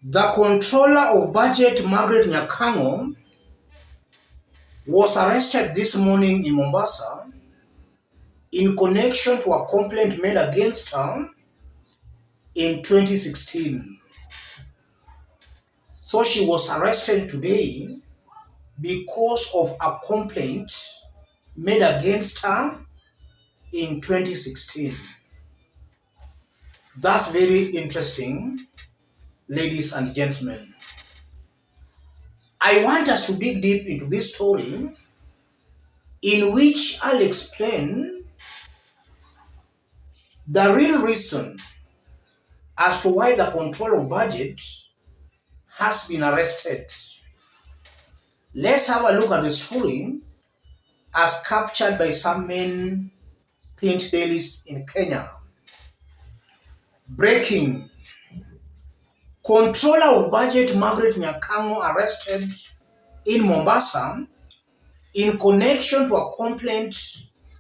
The controller of budget, Margaret Nyakang'o, was arrested this morning in Mombasa in connection to a complaint made against her in 2016. So she was arrested today because of a complaint made against her in 2016. That's very interesting, ladies and gentlemen. I want us to dig deep into this story, in which I'll explain the real reason as to why the controller of budget has been arrested. Let's have a look at the story as captured by some main print dailies in Kenya. Breaking: Controller of budget Margaret Nyakang'o arrested in Mombasa in connection to a complaint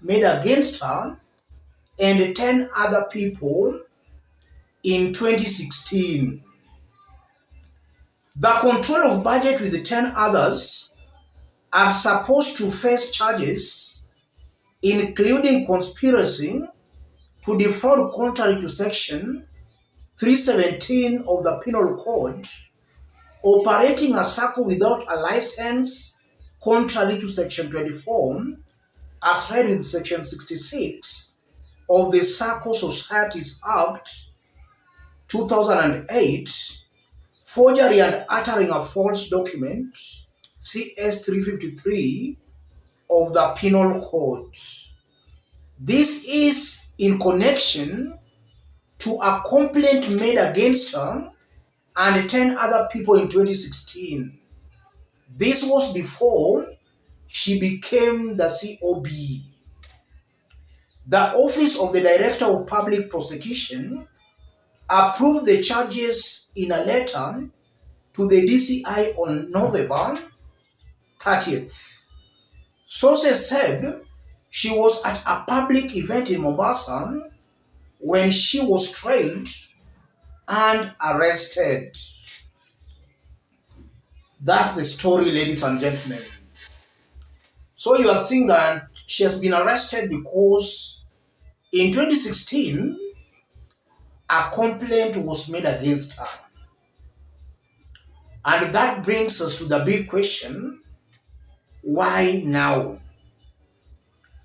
made against her and 10 other people in 2016. The controller of budget with the 10 others are supposed to face charges including conspiracy to defraud contrary to section 317 of the Penal Code, operating a circle without a license contrary to section 24, as read with section 66 of the Circle Societies Act 2008, forgery and uttering a false document, CS 353 of the Penal Code. This is in connection to a complaint made against her and 10 other people in 2016. This was before she became the COB. The Office of the Director of Public Prosecution approved the charges in a letter to the DCI on November 30th. Sources said she was at a public event in Mombasa when she was trailed and arrested. That's the story, ladies and gentlemen. So you are seeing that she has been arrested because in 2016, a complaint was made against her. And that brings us to the big question: why now?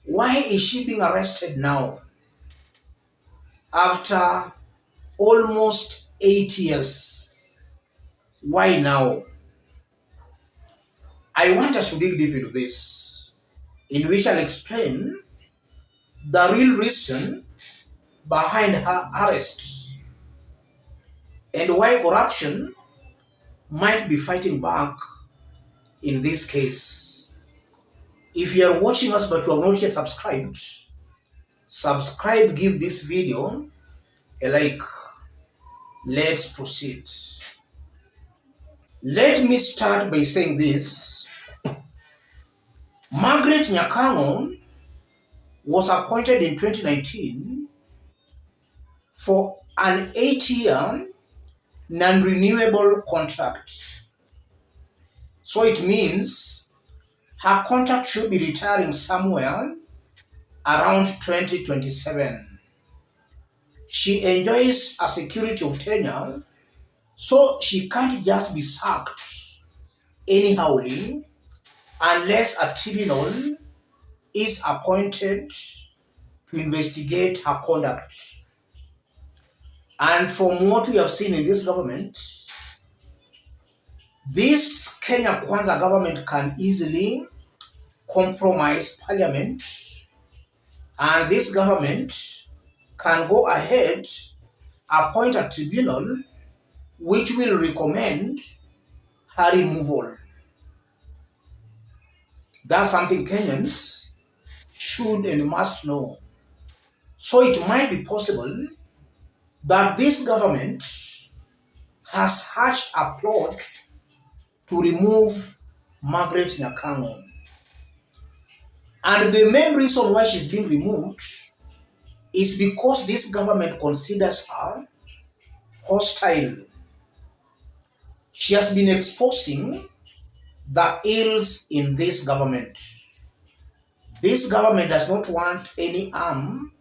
Why is she being arrested now? After almost 8 years. Why now? I want us to dig deep into this, in which I'll explain the real reason behind her arrest and why corruption might be fighting back in this case. If you are watching us but you have not yet subscribed, subscribe, give this video a like. Let's proceed. Let me start by saying this. Margaret Nyakang'o was appointed in 2019 for an 8-year non-renewable contract. So it means her contract should be retiring somewhere around 2027. She enjoys a security of tenure, so she can't just be sacked anyhowly unless a tribunal is appointed to investigate her conduct. And from what we have seen in this government, this Kenya Kwanza government can easily compromise parliament, and this government can go ahead, appoint a tribunal which will recommend her removal. That's something Kenyans should and must know. So it might be possible that this government has hatched a plot to remove Margaret Nyakang'o. And the main reason why she's being removed is because this government considers her hostile. She has been exposing the ills in this government. This government does not want any arm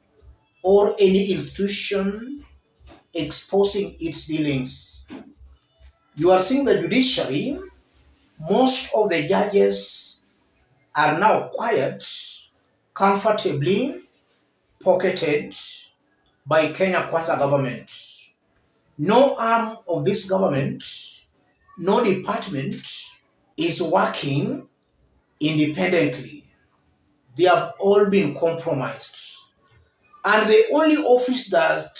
or any institution exposing its dealings. You are seeing the judiciary, most of the judges are now quiet, comfortably pocketed by Kenya Kwanza government. No arm of this government, no department is working independently. They have all been compromised. And the only office that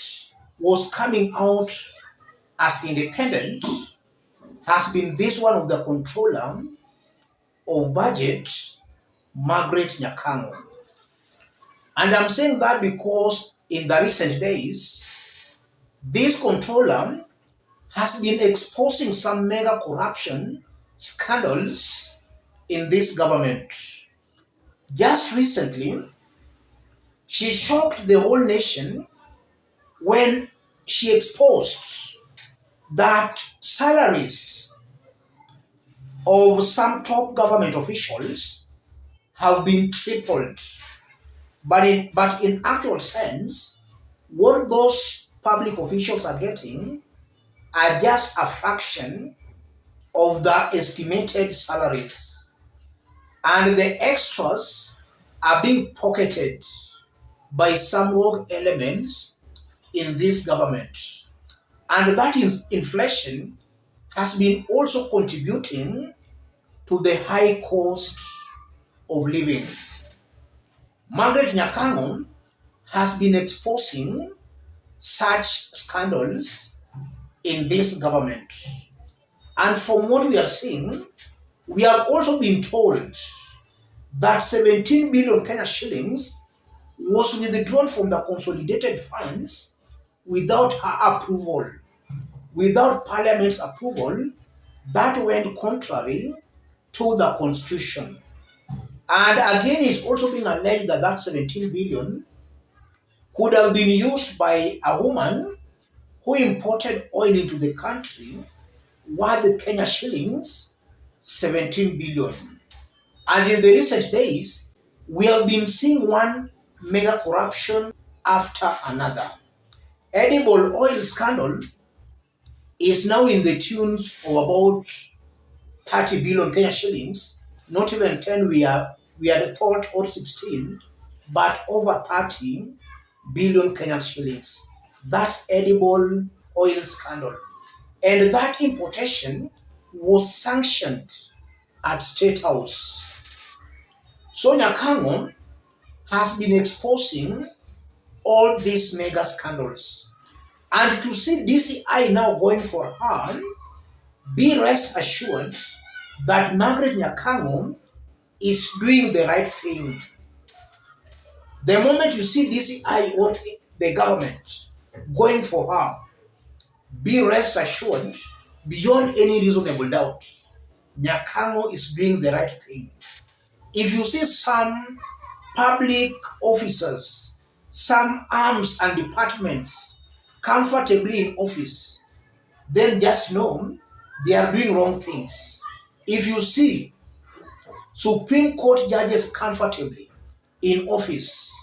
was coming out as independent has been this one of the controller of budget, Margaret Nyakang'o. And I'm saying that because in the recent days, this controller has been exposing some mega corruption scandals in this government. Just recently, she shocked the whole nation when she exposed that salaries of some top government officials have been tripled. But in actual sense, what those public officials are getting are just a fraction of the estimated salaries. And the extras are being pocketed by some rogue elements in this government. And that inflation has been also contributing to the high cost of living. Margaret Nyakang'o has been exposing such scandals in this government. And from what we are seeing, we have also been told that 17 billion Kenya shillings was withdrawn from the consolidated funds without her approval, without Parliament's approval. That went contrary to the Constitution. And again, it's also being alleged that that 17 billion could have been used by a woman who imported oil into the country worth Kenya shillings 17 billion. And in the recent days, we have been seeing one mega corruption after another. Edible oil scandal is now in the tunes of about 30 billion Kenya shillings, not even 10 we had thought, or 16, but over 30 billion Kenyan shillings. That edible oil scandal. And that importation was sanctioned at State House. So Nyakango has been exposing all these mega scandals. And to see DCI now going for her, be rest assured that Margaret Nyakang'o is doing the right thing. The moment you see DCI or the government going for her, be rest assured, beyond any reasonable doubt, Nyakango is doing the right thing. If you see some public officers, some arms and departments comfortably in office, then just know they are doing wrong things. If you see Supreme Court judges comfortably in office,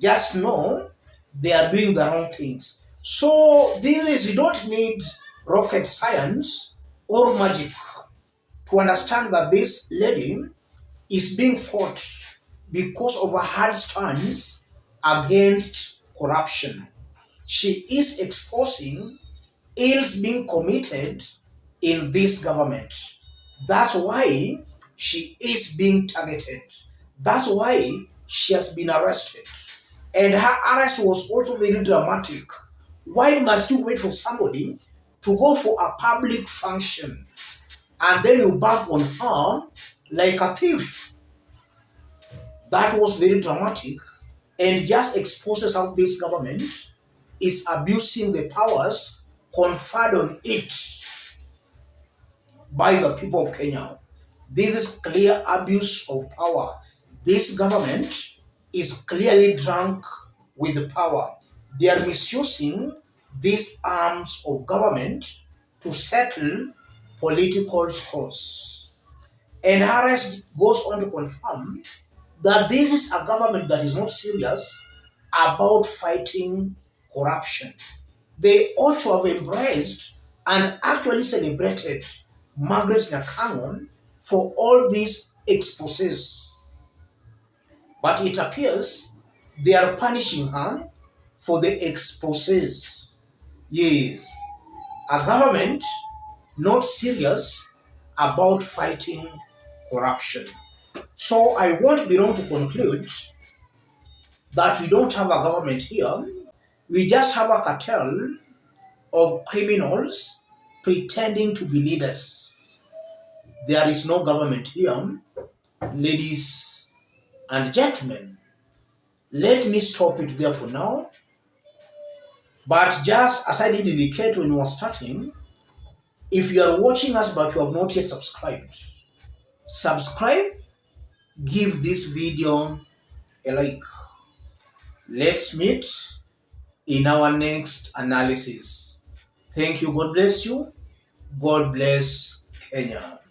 just know they are doing the wrong things. So you don't need rocket science or magic to understand that this lady is being fought because of her hard stance against corruption. She is exposing ills being committed in this government. That's why she is being targeted. That's why she has been arrested. And her arrest was also very dramatic. Why must you wait for somebody to go for a public function and then you bump on her like a thief? That was very dramatic and just exposes how this government is abusing the powers conferred on it by the people of Kenya. This is clear abuse of power. This government is clearly drunk with the power. They are misusing these arms of government to settle political scores. And Harris goes on to confirm that this is a government that is not serious about fighting corruption. They ought to have embraced and actually celebrated Margaret Nyakang'o for all these exposes. But it appears they are punishing her for the exposes. Yes, a government not serious about fighting corruption. So I won't be wrong to conclude that we don't have a government here. We just have a cartel of criminals pretending to be leaders. There is no government here, ladies and gentlemen. Let me stop it there for now. But just as I did indicate when we were starting, if you are watching us but you have not yet subscribed, subscribe, give this video a like. Let's meet in our next analysis. Thank you. God bless you. God bless Kenya.